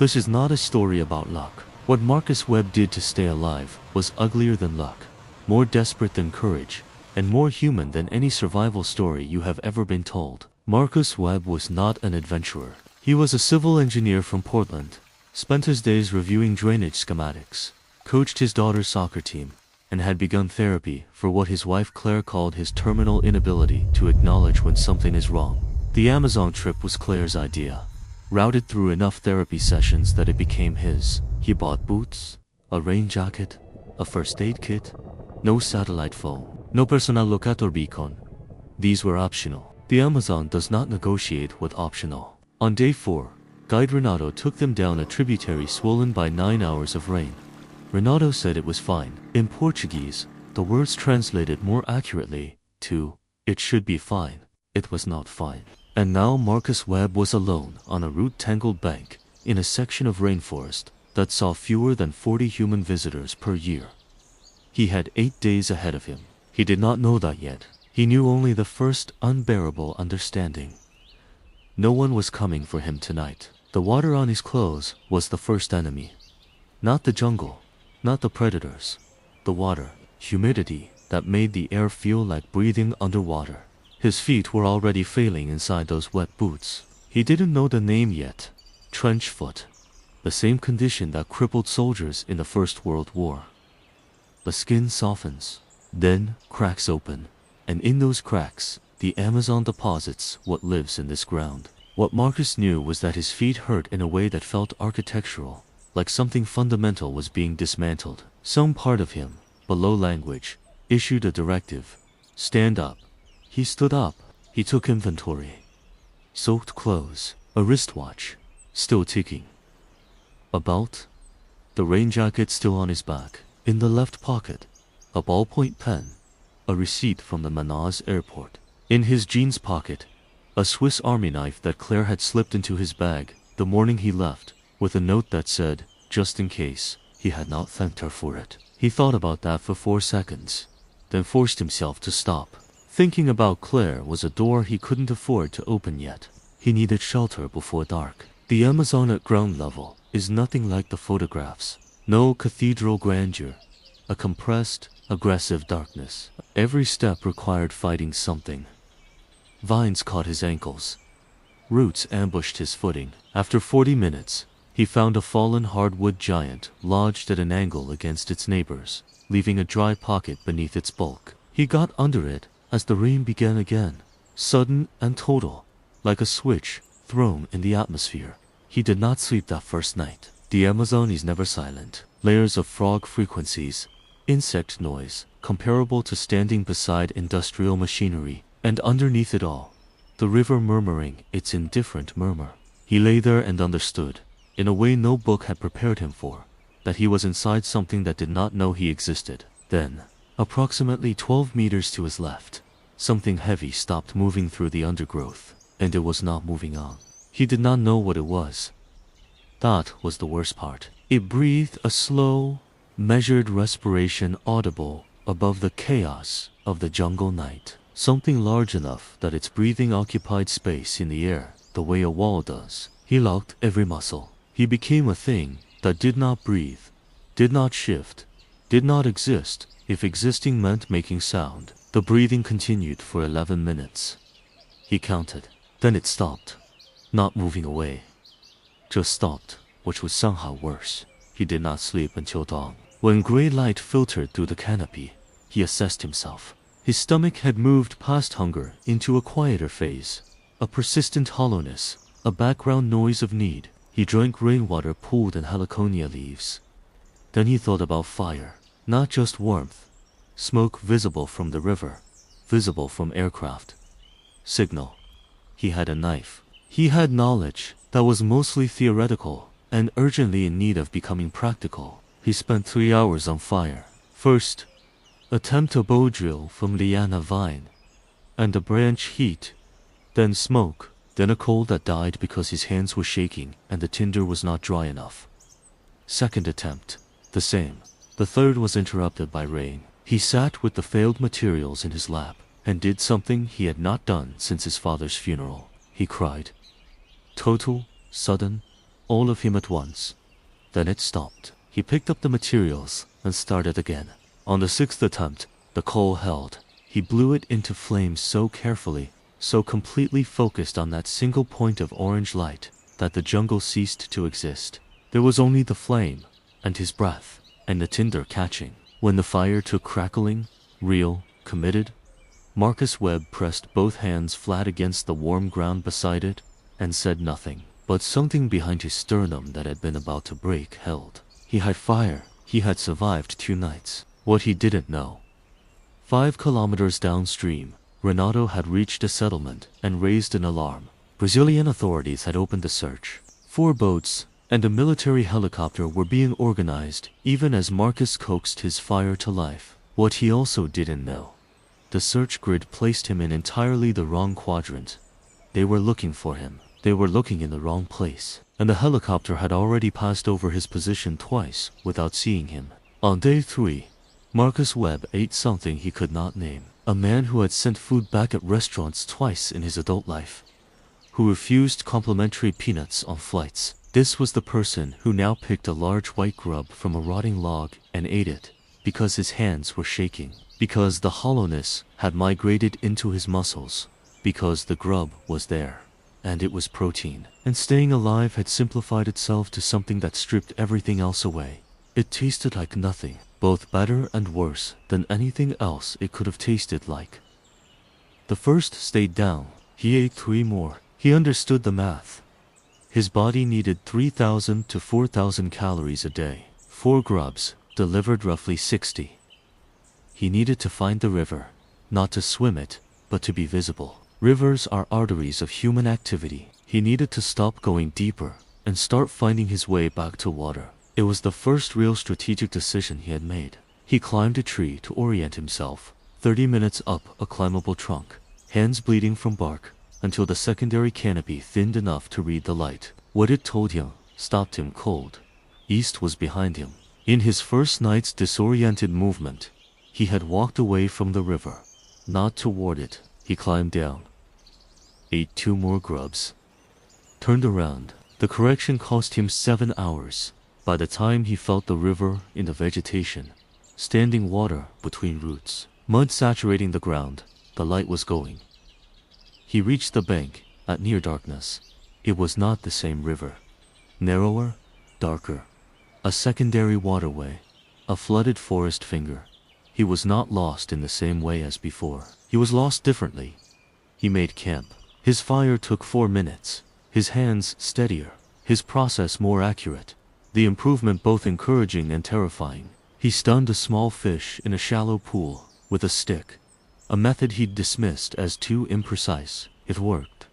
This is not a story about luck. What Marcus Webb did to stay alive was uglier than luck, more desperate than courage, and more human than any survival story you have ever been told. Marcus Webb was not an adventurer. He was a civil engineer from Portland, spent his days reviewing drainage schematics, coached his daughter's soccer team, and had begun therapy for what his wife Claire called his terminal inability to acknowledge when something is wrong. The Amazon trip was Claire's idea, routed through enough therapy sessions that it became his. He bought boots, a rain jacket, a first aid kit, no satellite phone, no personal locator beacon. These were optional. The Amazon does not negotiate with optional. On day 4, guide Renato took them down a tributary swollen by 9 hours of rain. Renato said it was fine. In Portuguese, the words translated more accurately to, "It should be fine." It was not fine. And now Marcus Webb was alone on a root-tangled bank in a section of rainforest that saw fewer than 40 human visitors per year. He had 8 days ahead of him. He did not know that yet. He knew only the first unbearable understanding. No one was coming for him tonight. The water on his clothes was the first enemy. Not the jungle, not the predators. The water, humidity that made the air feel like breathing underwater. His feet were already failing inside those wet boots. He didn't know the name yet. Trench foot. The same condition that crippled soldiers in the First World War. The skin softens, then cracks open, and in those cracks, the Amazon deposits what lives in this ground. What Marcus knew was that his feet hurt in a way that felt architectural, like something fundamental was being dismantled. Some part of him, below language, issued a directive. Stand up. He stood up. He took inventory. Soaked clothes, a wristwatch, still ticking. A belt, the rain jacket still on his back. In the left pocket, a ballpoint pen, a receipt from the Manaus airport. In his jeans pocket, a Swiss Army knife that Claire had slipped into his bag the morning he left, with a note that said, just in case, he had not thanked her for it. He thought about that for 4 seconds, then forced himself to stop. Thinking about Claire was a door he couldn't afford to open yet. He needed shelter before dark. The Amazon at ground level is nothing like the photographs. No cathedral grandeur. A compressed, aggressive darkness. Every step required fighting something. Vines caught his ankles. Roots ambushed his footing. After 40 minutes, he found a fallen hardwood giant lodged at an angle against its neighbors, leaving a dry pocket beneath its bulk. He got under it as the rain began again, sudden and total, like a switch thrown in the atmosphere. He did not sleep that first night. The Amazon is never silent. Layers of frog frequencies, insect noise, comparable to standing beside industrial machinery, and underneath it all, the river murmuring its indifferent murmur. He lay there and understood, in a way no book had prepared him for, that he was inside something that did not know he existed. Then, approximately 12 meters to his left, something heavy stopped moving through the undergrowth, and it was not moving on. He did not know what it was. That was the worst part. It breathed a slow, measured respiration audible above the chaos of the jungle night. Something large enough that its breathing occupied space in the air the way a wall does. He locked every muscle. He became a thing that did not breathe, did not shift, did not exist. If existing meant making sound, the breathing continued for 11 minutes. He counted. Then it stopped. Not moving away. Just stopped, which was somehow worse. He did not sleep until dawn. When gray light filtered through the canopy, he assessed himself. His stomach had moved past hunger into a quieter phase, a persistent hollowness, a background noise of need. He drank rainwater pooled in heliconia leaves. Then he thought about fire. Not just warmth, smoke visible from the river, visible from aircraft. Signal. He had a knife. He had knowledge that was mostly theoretical and urgently in need of becoming practical. He spent 3 hours on fire. First, attempt a bow drill from liana vine, and a branch heat, then smoke, then a coal that died because his hands were shaking and the tinder was not dry enough. Second attempt, the same. The third was interrupted by rain. He sat with the failed materials in his lap and did something he had not done since his father's funeral. He cried. Total, sudden, all of him at once. Then it stopped. He picked up the materials and started again. On the sixth attempt, the coal held. He blew it into flames so carefully, so completely focused on that single point of orange light, that the jungle ceased to exist. There was only the flame, and his breath, and the tinder catching. When the fire took crackling, real, committed, Marcus Webb pressed both hands flat against the warm ground beside it, and said nothing. But something behind his sternum that had been about to break held. He had fire. He had survived 2 nights. What he didn't know. 5 kilometers downstream, Renato had reached a settlement and raised an alarm. Brazilian authorities had opened a search. 4 boats and a military helicopter were being organized, even as Marcus coaxed his fire to life. What he also didn't know. The search grid placed him in entirely the wrong quadrant. They were looking for him. They were looking in the wrong place. And the helicopter had already passed over his position twice without seeing him. On day 3, Marcus Webb ate something he could not name. A man who had sent food back at restaurants twice in his adult life. Who refused complimentary peanuts on flights. This was the person who now picked a large white grub from a rotting log and ate it, because his hands were shaking, because the hollowness had migrated into his muscles, because the grub was there, and it was protein, and staying alive had simplified itself to something that stripped everything else away. It tasted like nothing, both better and worse than anything else it could have tasted like. The first stayed down. He ate 3 more. He understood the math. His body needed 3,000 to 4,000 calories a day. 4 grubs delivered roughly 60. He needed to find the river, not to swim it, but to be visible. Rivers are arteries of human activity. He needed to stop going deeper and start finding his way back to water. It was the first real strategic decision he had made. He climbed a tree to orient himself, 30 minutes up a climbable trunk, hands bleeding from bark, until the secondary canopy thinned enough to read the light. What it told him stopped him cold. East was behind him. In his first night's disoriented movement, he had walked away from the river, not toward it. He climbed down, ate 2 more grubs, turned around. The correction cost him 7 hours. By the time he felt the river in the vegetation, standing water between roots, mud saturating the ground, the light was going. He reached the bank at near darkness. It was not the same river. Narrower, darker. A secondary waterway. A flooded forest finger. He was not lost in the same way as before. He was lost differently. He made camp. His fire took 4 minutes. His hands steadier. His process more accurate. The improvement both encouraging and terrifying. He stunned a small fish in a shallow pool with a stick. A method he'd dismissed as too imprecise. It worked.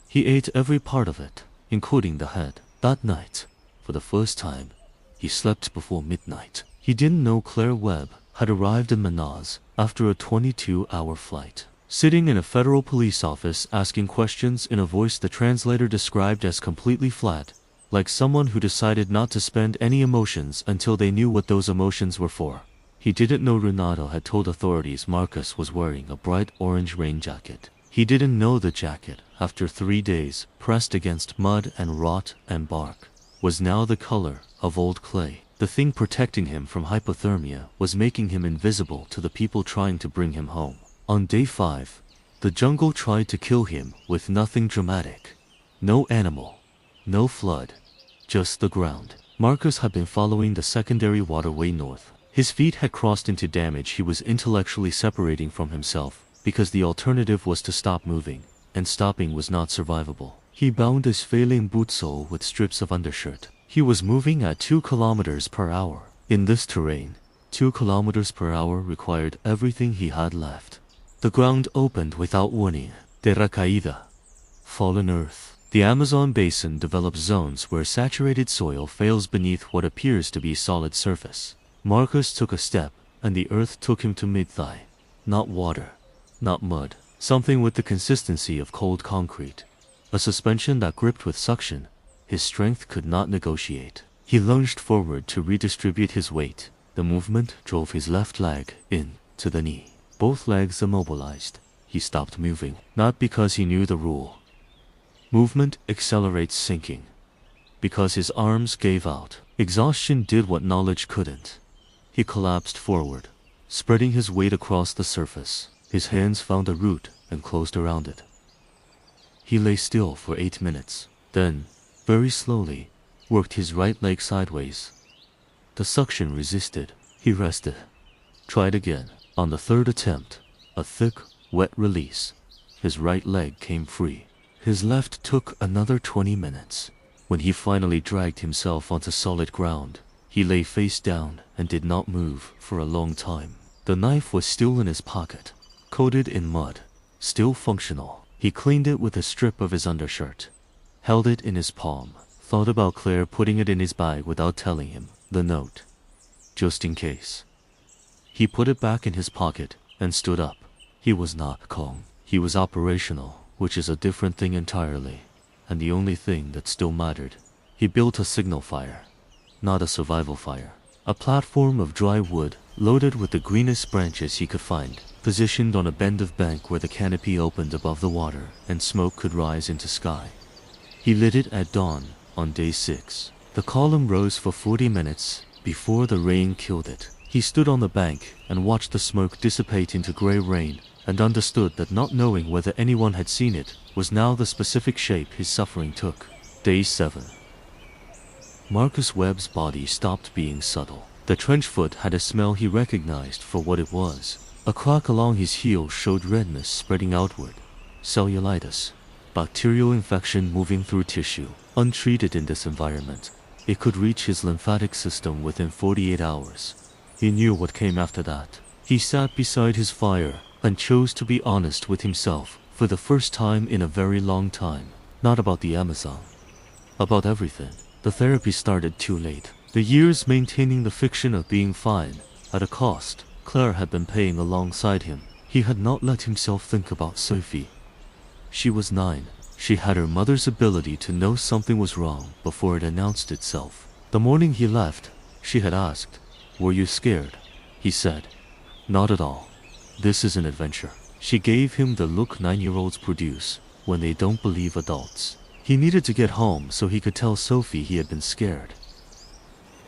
He ate every part of it, including the head. That night, for the first time, he slept before midnight. He didn't know Claire Webb had arrived in Manaus after a 22-hour flight. Sitting in a federal police office asking questions in a voice the translator described as completely flat, like someone who decided not to spend any emotions until they knew what those emotions were for. He didn't know Renato had told authorities Marcus was wearing a bright orange rain jacket. He didn't know the jacket, after 3 days, pressed against mud and rot and bark, was now the color of old clay. The thing protecting him from hypothermia was making him invisible to the people trying to bring him home. On day 5, the jungle tried to kill him with nothing dramatic. No animal, no flood, just the ground. Marcus had been following the secondary waterway north. His feet had crossed into damage he was intellectually separating from himself, because the alternative was to stop moving, and stopping was not survivable. He bound his failing boot sole with strips of undershirt. He was moving at 2 kilometers per hour. In this terrain, 2 kilometers per hour required everything he had left. The ground opened without warning. Terra caída. Fallen earth. The Amazon basin develops zones where saturated soil fails beneath what appears to be solid surface. Marcus took a step, and the earth took him to mid-thigh. Not water, not mud. Something with the consistency of cold concrete. A suspension that gripped with suction. His strength could not negotiate. He lunged forward to redistribute his weight. The movement drove his left leg in to the knee. Both legs immobilized. He stopped moving, not because he knew the rule. Movement accelerates sinking. because his arms gave out. Exhaustion did what knowledge couldn't. He collapsed forward, spreading his weight across the surface. His hands found a root and closed around it. He lay still for 8 minutes, then, very slowly, worked his right leg sideways. The suction resisted. He rested. Tried again. On the third attempt, a thick, wet release. His right leg came free. His left took another 20 minutes. When he finally dragged himself onto solid ground, he lay face down and did not move for a long time. The knife was still in his pocket, coated in mud, still functional. He cleaned it with a strip of his undershirt, held it in his palm, thought about Claire putting it in his bag without telling him, the note, just in case. He put it back in his pocket and stood up. He was not calm. He was operational, which is a different thing entirely, and the only thing that still mattered. He built a signal fire, not a survival fire. A platform of dry wood, loaded with the greenest branches he could find, positioned on a bend of bank where the canopy opened above the water and smoke could rise into sky. He lit it at dawn on day 6. The column rose for 40 minutes before the rain killed it. He stood on the bank and watched the smoke dissipate into gray rain, and understood that not knowing whether anyone had seen it was now the specific shape his suffering took. Day 7. Marcus Webb's body stopped being subtle. The trench foot had a smell he recognized for what it was. A crack along his heel showed redness spreading outward. Cellulitis. Bacterial infection moving through tissue. Untreated in this environment, it could reach his lymphatic system within 48 hours. He knew what came after that. He sat beside his fire and chose to be honest with himself for the first time in a very long time. Not about the Amazon. About everything. The therapy started too late. The years maintaining the fiction of being fine, at a cost, Claire had been paying alongside him. He had not let himself think about Sophie. She was 9. She had her mother's ability to know something was wrong before it announced itself. The morning he left, she had asked, "Were you scared?" He said, "Not at all. This is an adventure." She gave him the look 9-year-olds produce when they don't believe adults. He needed to get home so he could tell Sophie he had been scared.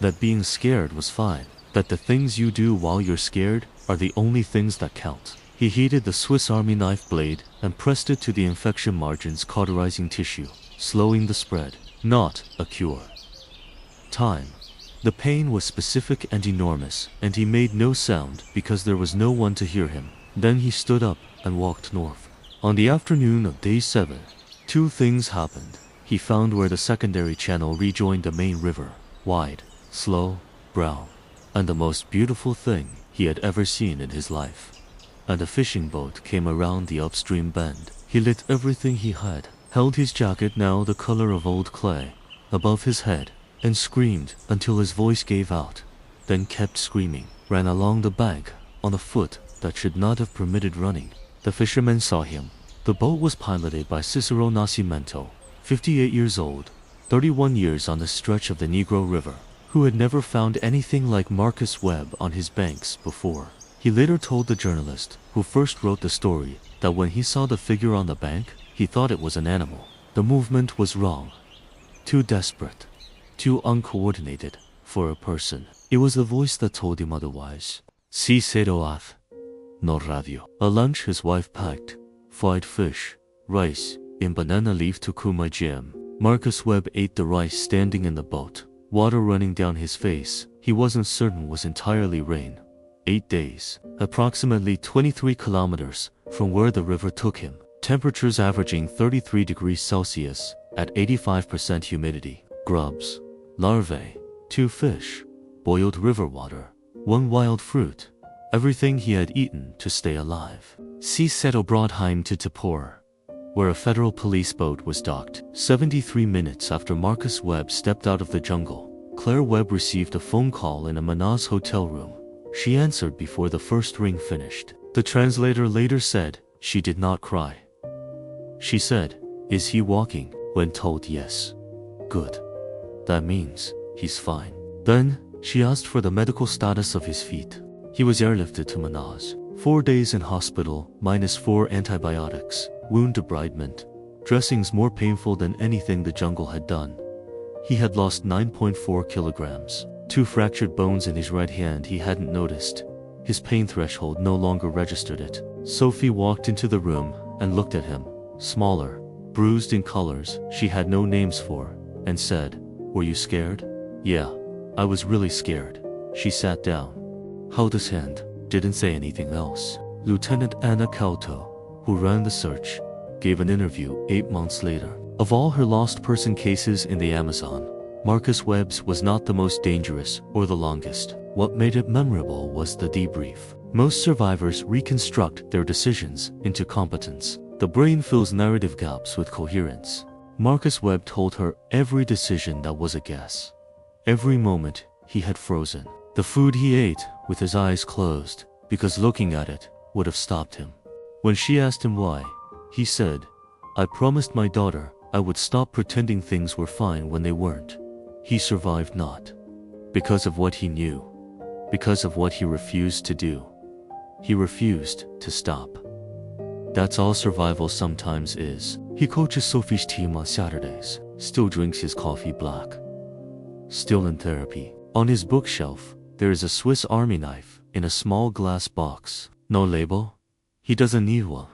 That being scared was fine. That the things you do while you're scared are the only things that count. He heated the Swiss Army knife blade and pressed it to the infection margins, cauterizing tissue, slowing the spread. Not a cure. Time. The pain was specific and enormous, and he made no sound because there was no one to hear him. Then he stood up and walked north. On the afternoon of day 7, 2 things happened. He found where the secondary channel rejoined the main river, wide, slow, brown, and the most beautiful thing he had ever seen in his life. And a fishing boat came around the upstream bend. He lit everything he had, held his jacket, now the color of old clay, above his head, and screamed until his voice gave out, then kept screaming, ran along the bank on a foot that should not have permitted running. The fishermen saw him. The boat was piloted by Cicero Nascimento, 58 years old, 31 years on the stretch of the Negro River, who had never found anything like Marcus Webb on his banks before. He later told the journalist who first wrote the story that when he saw the figure on the bank, he thought it was an animal. The movement was wrong, too desperate, too uncoordinated for a person. It was the voice that told him otherwise. Cicero hath no radio. A lunch his wife packed, fried fish, rice, in banana leaf to cool my jam. Marcus Webb ate the rice standing in the boat, water running down his face. He wasn't certain was entirely rain. 8 days, approximately 23 kilometers from where the river took him. Temperatures averaging 33 degrees Celsius at 85% humidity. Grubs, larvae, 2 fish, boiled river water, 1 wild fruit. Everything he had eaten to stay alive. Cicero brought him to Tapor, where a federal police boat was docked. 73 minutes after Marcus Webb stepped out of the jungle, Claire Webb received a phone call in a Manaz hotel room. She answered before the first ring finished. The translator later said she did not cry. She said, "Is he walking?" when told yes. Good. That means he's fine. Then she asked for the medical status of his feet. He was airlifted to Manaz. 4 days in hospital, -4 antibiotics, wound debridement, dressings more painful than anything the jungle had done. He had lost 9.4 kilograms. 2 fractured bones in his right hand he hadn't noticed. His pain threshold no longer registered it. Sophie walked into the room and looked at him, smaller, bruised in colors she had no names for, and said, "Were you scared?" "Yeah, I was really scared." She sat down, held his hand, didn't say anything else. Lieutenant Anna Kauto, who ran the search, gave an interview 8 months later. Of all her lost person cases in the Amazon, Marcus Webb's was not the most dangerous or the longest. What made it memorable was the debrief. Most survivors reconstruct their decisions into competence. The brain fills narrative gaps with coherence. Marcus Webb told her every decision that was a guess. Every moment he had frozen. The food he ate with his eyes closed, because looking at it would have stopped him. When she asked him why, he said, "I promised my daughter I would stop pretending things were fine when they weren't." He survived not because of what he knew, because of what he refused to do. He refused to stop. That's all survival sometimes is. He coaches Sophie's team on Saturdays, still drinks his coffee black, still in therapy. On his bookshelf, there is a Swiss Army knife in a small glass box. No label? He doesn't need one.